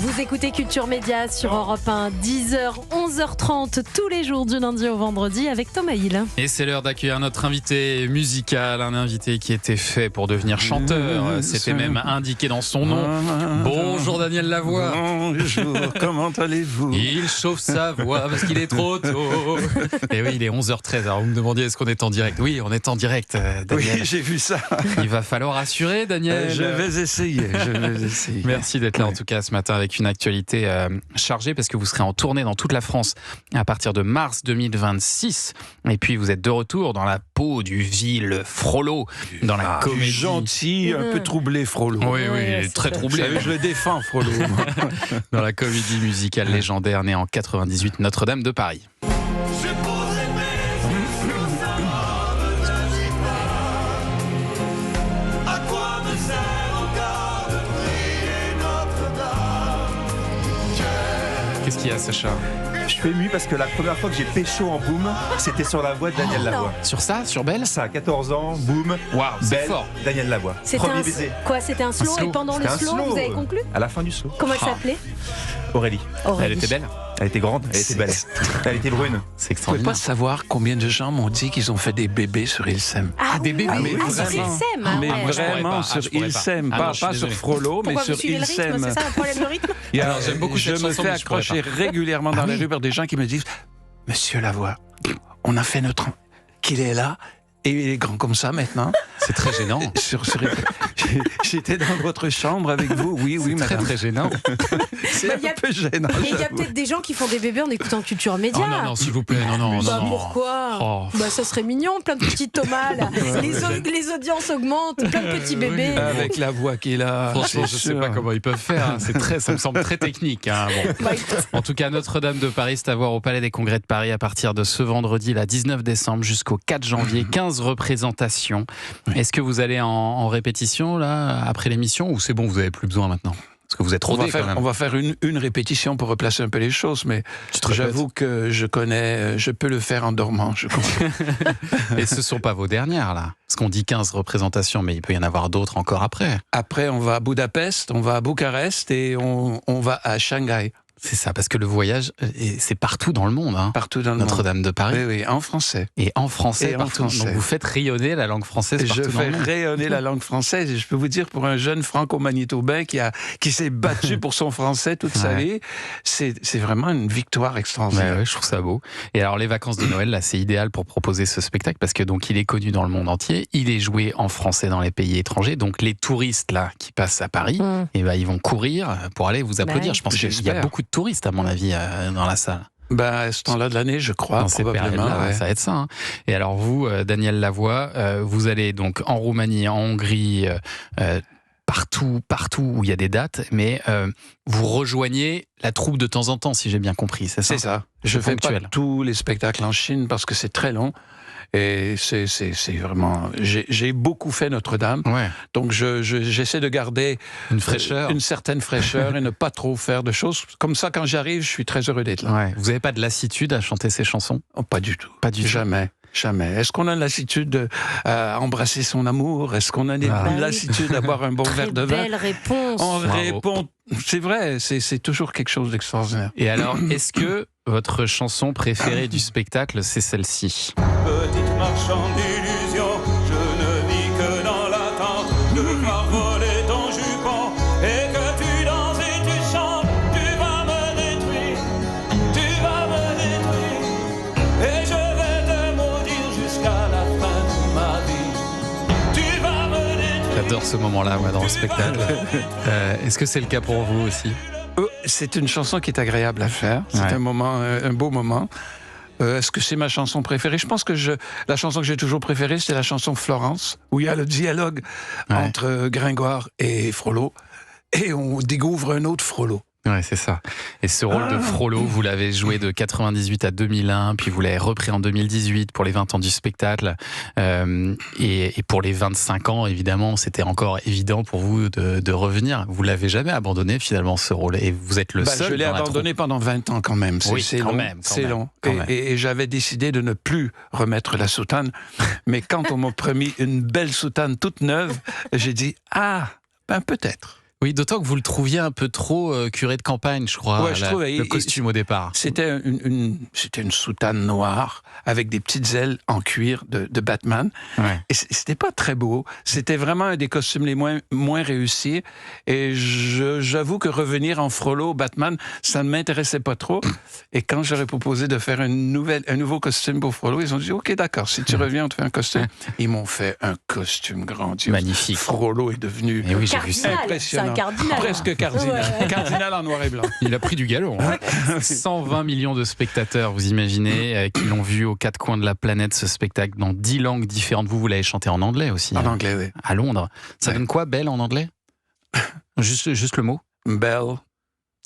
Vous écoutez Culture Média sur Europe 1, 10h, 11h30, tous les jours du lundi au vendredi avec Thomas Hill. Et c'est l'heure d'accueillir notre invité musical, un invité qui était fait pour devenir chanteur. C'était même indiqué dans son nom. Bonjour Daniel Lavoie. Bonjour, comment allez-vous? Il chauffe sa voix parce qu'il est trop tôt. Et oui, il est 11h13. Alors vous me demandiez est-ce qu'on est en direct? Oui, on est en direct, Daniel. Oui, j'ai vu ça. Il va falloir assurer, Daniel. Je vais essayer. Merci d'être là en tout cas ce matin avec une actualité chargée parce que vous serez en tournée dans toute la France à partir de mars 2026. Et puis vous êtes de retour dans la peau du vil Frollo, dans la comédie. Gentil, un peu troublé, Frollo. Oui, il est très troublé. Je le défends, Frollo. Dans la comédie musicale légendaire née en 98, Notre-Dame de Paris. Qu'est-ce qu'il y a, Sacha? Je suis ému parce que la première fois que j'ai pécho en boom, c'était sur la voix de Daniel Lavoie. Sur ça? Sur Belle? Ça, à 14 ans, boom, Waouh, c'est Belle, fort. Daniel Lavoie. Premier baiser. Quoi, c'était un slow, et pendant le C'était un slow, vous avez conclu? À la fin du slow. Comment elle s'appelait? Aurélie. Elle était belle? Elle était grande, elle était belle. Elle était brune. C'est Vous pouvez extraordinaire. pas savoir combien de gens m'ont dit qu'ils ont fait des bébés sur Ilsem. Ah, des bébés. oui, Mais sur vraiment. Ilsem. Mais moi, je pourrais vraiment pas. sur je pourrais pas. Ilsem, Ah non, pas je suis sur désolé. Frollo, mais Pourquoi vous sur suivez le rythme? Ilsem. C'est ça le problème de rythme? Alors, j'aime beaucoup je cette me chanson, fais mais je pourrais accrocher pas. régulièrement dans la rue par des gens qui me disent « Monsieur Lavoie, on a fait notre... qu'il est là, et il est grand comme ça maintenant. » C'est très gênant. J'étais dans votre chambre avec vous, oui, Très madame. très gênant. C'est Il y a- un peu gênant. Et il y a j'avoue. peut-être des gens qui font des bébés en écoutant Culture Média. Oh non, s'il vous plaît, non. Bah pourquoi? Oh. Bah ça serait mignon, plein de petits Thomas là. Les audiences augmentent, plein de petits bébés. Avec la voix qu'il a. Franchement, je c'est sais sûr. pas comment ils peuvent faire. Ça me semble très technique. Bon. Bah, écoute, En tout cas, Notre-Dame de Paris, c'est à voir au Palais des Congrès de Paris à partir de ce vendredi, là, 19 décembre, jusqu'au 4 janvier. 15 représentations. Est-ce que vous allez en répétition, là, après l'émission, ou c'est bon, vous avez plus besoin maintenant? Parce que vous êtes rodé quand même. On va faire une répétition pour replacer un peu les choses, mais j'avoue que je peux le faire en dormant, je crois. Et ce ne sont pas vos dernières, là. Parce qu'on dit 15 représentations, mais il peut y en avoir d'autres encore après. Après, on va à Budapest, on va à Bucarest et on va à Shanghai, C'est ça, parce que le voyage, c'est partout dans le monde. partout dans le monde. Notre-Dame de Paris. Oui, en français. Et en français Et en partout. français. Donc vous faites rayonner la langue française partout Je dans fais le monde. rayonner la langue française et je peux vous dire, pour un jeune franco-manitobain qui s'est battu pour son français toute sa vie, c'est vraiment une victoire extraordinaire. Ouais, je trouve ça beau. Et alors les vacances de Noël, là, c'est idéal pour proposer ce spectacle parce que donc il est connu dans le monde entier, il est joué en français dans les pays étrangers, donc les touristes là qui passent à Paris, et ils vont courir pour aller vous applaudir. Ouais. Je pense qu'il y a J'espère. beaucoup de touristes à mon avis dans la salle. À ce temps-là de l'année, je crois, Dans ces probablement. périodes-là, ouais. ça va être ça. Et alors vous, Daniel Lavoie, vous allez donc en Roumanie, en Hongrie, partout où il y a des dates, mais vous rejoignez la troupe de temps en temps, si j'ai bien compris, c'est ça? C'est ça. Je fais pas ponctuel. tous les spectacles en Chine parce que c'est très long. Et c'est vraiment... J'ai beaucoup fait Notre-Dame. Ouais. Donc j'essaie de garder Une fraîcheur. une certaine fraîcheur et ne pas trop faire de choses. Comme ça, quand j'arrive, je suis très heureux d'être là. Ouais. Vous n'avez pas de lassitude à chanter ces chansons? Oh, pas du tout. Pas du tout. Jamais. Jamais. Est-ce qu'on a une lassitude d'embrasser son amour? Est-ce qu'on a une lassitude d'avoir un bon verre de vin? belle réponse. On Bravo. répond. C'est vrai, c'est toujours quelque chose d'extraordinaire. Et alors, est-ce que votre chanson préférée du spectacle, c'est celle-ci? Petite marchande d'illusions, je ne vis que dans l'attente de voir voler ton jupon et que tu danses et tu chantes. Tu vas me détruire, tu vas me détruire et je vais te maudire jusqu'à la fin de ma vie. Tu vas me détruire. J'adore ce moment-là, moi, dans le spectacle. Est-ce que c'est le cas pour vous aussi? C'est une chanson qui est agréable à faire. C'est Ouais. un beau moment. Est-ce que c'est ma chanson préférée? Je pense que la chanson que j'ai toujours préférée, c'est la chanson Florence, où il y a le dialogue entre Gringoire et Frollo, et on découvre un autre Frollo. Ouais, c'est ça. Et ce rôle de Frollo, vous l'avez joué de 98 à 2001, puis vous l'avez repris en 2018 pour les 20 ans du spectacle. Et pour les 25 ans, évidemment, c'était encore évident pour vous de revenir. Vous l'avez jamais abandonné, finalement, ce rôle. Et vous êtes le seul. Je l'ai dans la abandonné pendant 20 ans quand même. Oui, C'est quand long. même, C'est long. quand même. Et j'avais décidé de ne plus remettre la soutane. Mais quand on m'a promis une belle soutane toute neuve, j'ai dit, peut-être. Oui, d'autant que vous le trouviez un peu trop curé de campagne, je crois, Ouais, je trouve, le costume au départ. C'était une soutane noire avec des petites ailes en cuir de Batman. Ouais. Et c'était pas très beau. C'était vraiment un des costumes les moins réussis. Et j'avoue que revenir en Frollo, Batman, ça ne m'intéressait pas trop. Et quand j'aurais proposé de faire un nouveau costume pour Frollo, ils ont dit, OK, d'accord, si tu reviens, on te fait un costume. Ils m'ont fait un costume grandiose. Magnifique. Frollo est devenu Et oui, j'ai vu ça. impressionnant. C'est un cardinal. Presque cardinal. Ouais. Cardinal en noir et blanc. Il a pris du galon. Hein. 120 millions de spectateurs, vous imaginez, qui l'ont vu aux quatre coins de la planète, ce spectacle, dans 10 langues différentes. Vous l'avez chanté en anglais aussi. En anglais, oui. À Londres. Ça donne quoi, Belle, en anglais? juste le mot. Bell.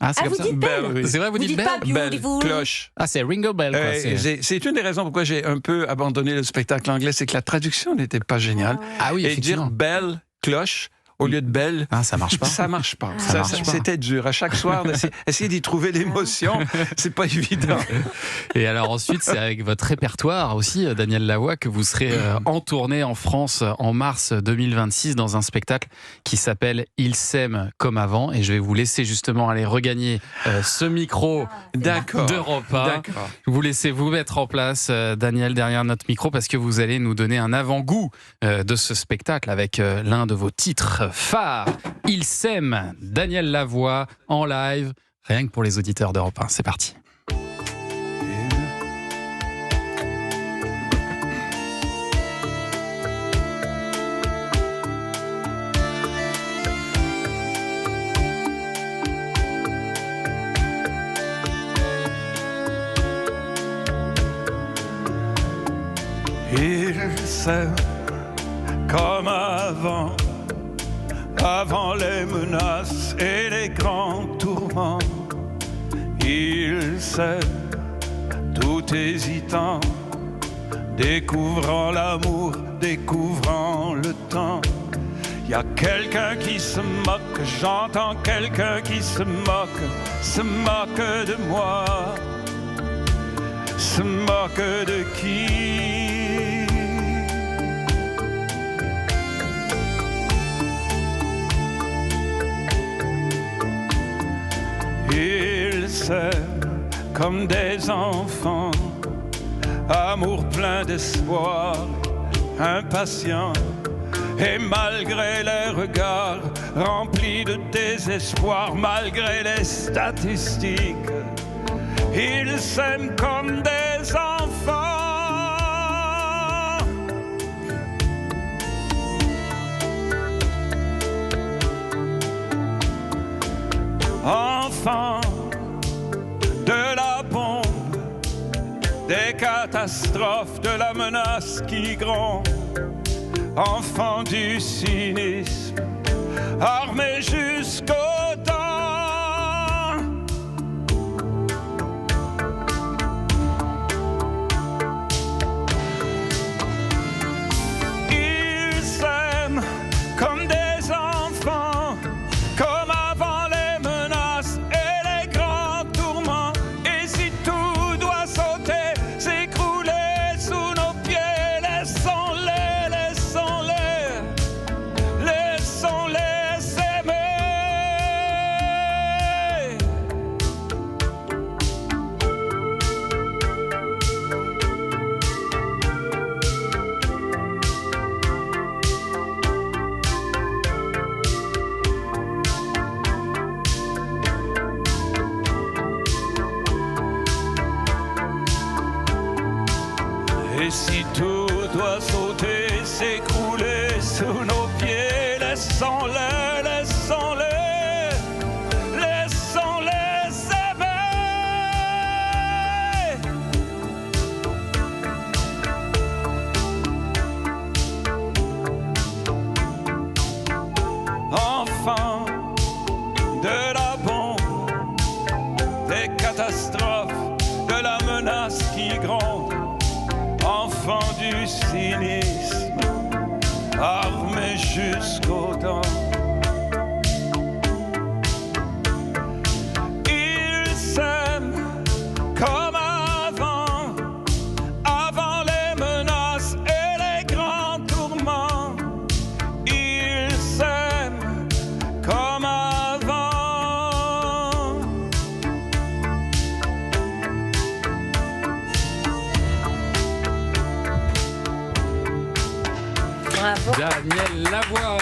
Ah, c'est Ah, comme vous ça. dites Belle. oui. C'est vrai, vous, Vous dites dites pas Belle? Bell, Beautiful. cloche. Ah, c'est Ringo Bell, quoi. C'est une des raisons pourquoi j'ai un peu abandonné le spectacle anglais, c'est que la traduction n'était pas géniale. Ah oui, Et dire effectivement. belle, cloche, au lieu de belle, Ah, ça marche pas. ça marche pas. Ça marche pas. C'était dur. À chaque soir, essayer d'y trouver l'émotion, c'est pas évident. Et alors ensuite, c'est avec votre répertoire aussi, Daniel Lavoie, que vous serez en tournée en France en mars 2026 dans un spectacle qui s'appelle Ils s'aiment comme avant. Et je vais vous laisser justement aller regagner ce micro D'accord. d'Europe 1. D'accord. Vous laissez vous mettre en place, Daniel, derrière notre micro, parce que vous allez nous donner un avant-goût de ce spectacle avec l'un de vos titres phares. Ils s'aiment, Daniel Lavoie en live, rien que pour les auditeurs d'Europe 1. C'est parti. Ils s'aiment comme avant, avant les menaces et les grands tourments. Ils s'aiment tout hésitant, découvrant l'amour, découvrant le temps. Y a quelqu'un qui se moque, j'entends quelqu'un qui se moque de moi. Se moque de qui? Ils s'aiment comme des enfants, amour plein d'espoir, impatient. Et malgré les regards remplis de désespoir, malgré les statistiques, ils s'aiment comme des enfants. Enfants de la bombe, des catastrophes, de la menace qui gronde. Enfants du cynisme, armés jusqu'aux dents. Ils s'aiment comme des enfants, comme avant les menaces et les grands tourments. Et si tout doit sauter, s'écrouler sous nos pieds, laissons-les, laissons-les, laissons-les s'aimer. Et si tout doit sauter, s'écrouler sous nos pieds, laissons-les, laissons-les, laissons-les s'aimer. Enfants de la bombe, des catastrophes, de la menace qui gronde. Enfants du cynisme, armés jusqu'aux dents. Ils s'aiment comme avant, avant les menaces et les grands tourments. Ils s'aiment comme avant. Danielle Lavoie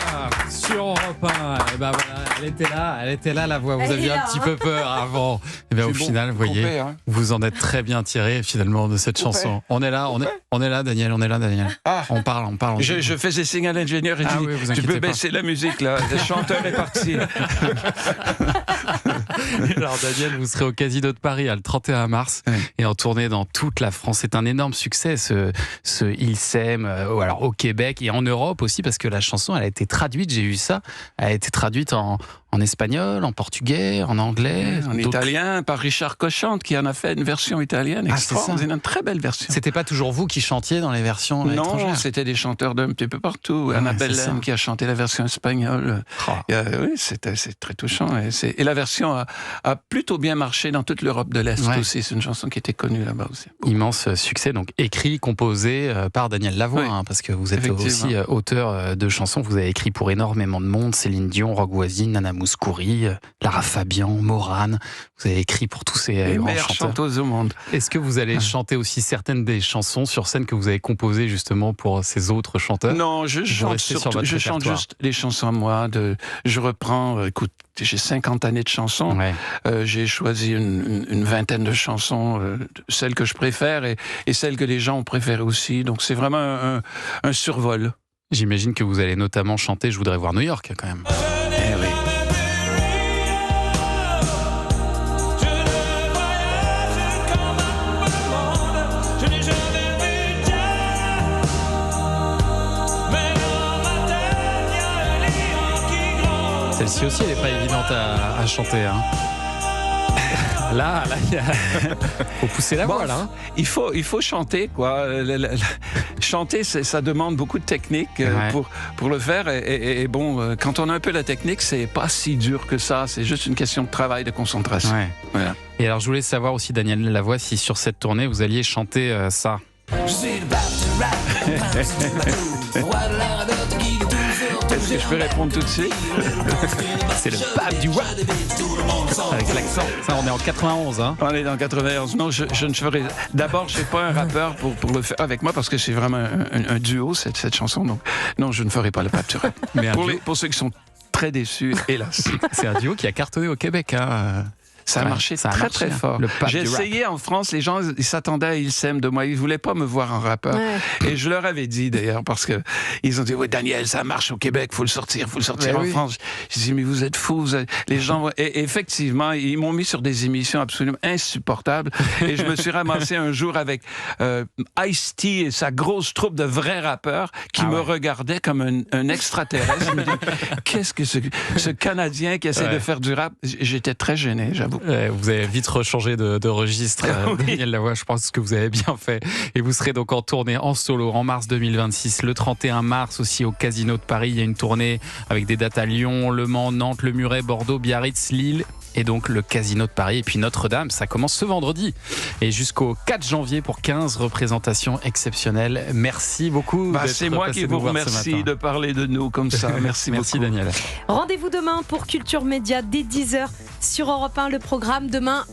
sur Europe 1. Et ben voilà, elle était là, Lavoie. Vous Elle aviez est un là, petit peu peur avant. Et ben au final, vous voyez, Coupé, hein. vous en êtes très bien tiré finalement de cette chanson. On est là, Daniel. Ah. On parle. Je faisais signe à l'ingénieur et Ah je dis, oui, vous tu inquiétez peux pas. baisser la musique là, le chanteur est parti. Alors Daniel, vous serez au Casino de Paris le 31 mars Ouais. et en tournée dans toute la France. C'est un énorme succès ce Il s'aime, alors au Québec et en Europe aussi parce que la chanson elle a été traduite, j'ai vu ça, elle a été traduite en espagnol, en portugais, en anglais, En d'autres- italien, par Richard Cochante qui en a fait une version italienne Ah, c'est ça. extraordinaire, une très belle version. C'était pas toujours vous qui chantiez dans les versions Non, étrangères. c'était des chanteurs d'un petit peu partout. Ouais, Annabelle c'est ça. Lem qui a chanté la version espagnole. Oh. Oui, c'est très touchant. Et la version a plutôt bien marché dans toute l'Europe de l'Est Ouais. aussi. C'est une chanson qui était connue là-bas aussi. Immense succès, donc écrit, composé par Danielle Lavoie, Oui, parce que vous êtes effectivement. aussi auteur de chansons. Vous avez écrit pour énormément de monde, Céline Dion, Roch Voisine, Nana Mouskouri, Lara Fabian, Morane. Vous avez écrit pour tous ces Les grands meilleures chanteurs. chanteuses au monde. Est-ce que vous allez chanter aussi certaines des chansons sur scène que vous avez composées justement pour ces autres chanteurs? Non, je chante restez sur surtout, votre je chante répertoire. juste les chansons à moi. Je reprends, écoute, j'ai 50 années de chansons. Ouais. J'ai choisi une vingtaine de chansons, celles que je préfère et celles que les gens ont préférées aussi. Donc c'est vraiment un survol. J'imagine que vous allez notamment chanter Je voudrais voir New York quand même. Eh oui. Celle-ci aussi, elle n'est pas évidente à chanter. Hein. Là, faut pousser la voix, là. Hein. Il faut chanter, quoi. Chanter, ça demande beaucoup de technique Ouais. pour le faire. Et bon, quand on a un peu la technique, c'est pas si dur que ça. C'est juste une question de travail, de concentration. Ouais. Voilà. Et alors, je voulais savoir aussi, Danielle Lavoie, si sur cette tournée, vous alliez chanter ça. Est-ce que je peux répondre tout de suite? C'est le pape du rap avec l'accent. Ça, on est en 91, hein. On est dans 91. Non, je ne ferai. D'abord, je n'ai pas un rappeur pour le faire avec moi parce que c'est vraiment un duo, cette chanson. Donc, non, je ne ferai pas le pape du rap. Mais un duo. Pour ceux qui sont très déçus, hélas. C'est un duo qui a cartonné au Québec, hein. Ça a Ouais, marché ça a très marché, très hein. fort. Le pape J'ai du rap. essayé en France, les gens ils s'attendaient à Ils s'aiment de moi, ils voulaient pas me voir en rappeur. Ouais. Et je leur avais dit d'ailleurs parce que ils ont dit oui Daniel, ça marche au Québec, faut le sortir Ouais, en oui. France. J'ai dit mais vous êtes fous, les gens et effectivement ils m'ont mis sur des émissions absolument insupportables et je me suis ramassé un jour avec Ice-T et sa grosse troupe de vrais rappeurs qui me regardaient comme un extraterrestre. Je me dis qu'est-ce que ce Canadien qui essaie Ouais. de faire du rap. J'étais très gêné, j'avoue. Vous avez vite rechangé de registre, Oui. Danielle Lavoie, je pense que vous avez bien fait. Et vous serez donc en tournée en solo en mars 2026, le 31 mars aussi au Casino de Paris. Il y a une tournée avec des dates à Lyon, Le Mans, Nantes, Le Muret, Bordeaux, Biarritz, Lille et donc le Casino de Paris. Et puis Notre-Dame, ça commence ce vendredi et jusqu'au 4 janvier pour 15 représentations exceptionnelles. Merci beaucoup. d'être C'est moi passé qui nous vous voir ce remercie matin. de parler de nous comme ça. Merci beaucoup. Merci Daniel. Rendez-vous demain pour Culture Média dès 10h sur Europe 1. Le programme demain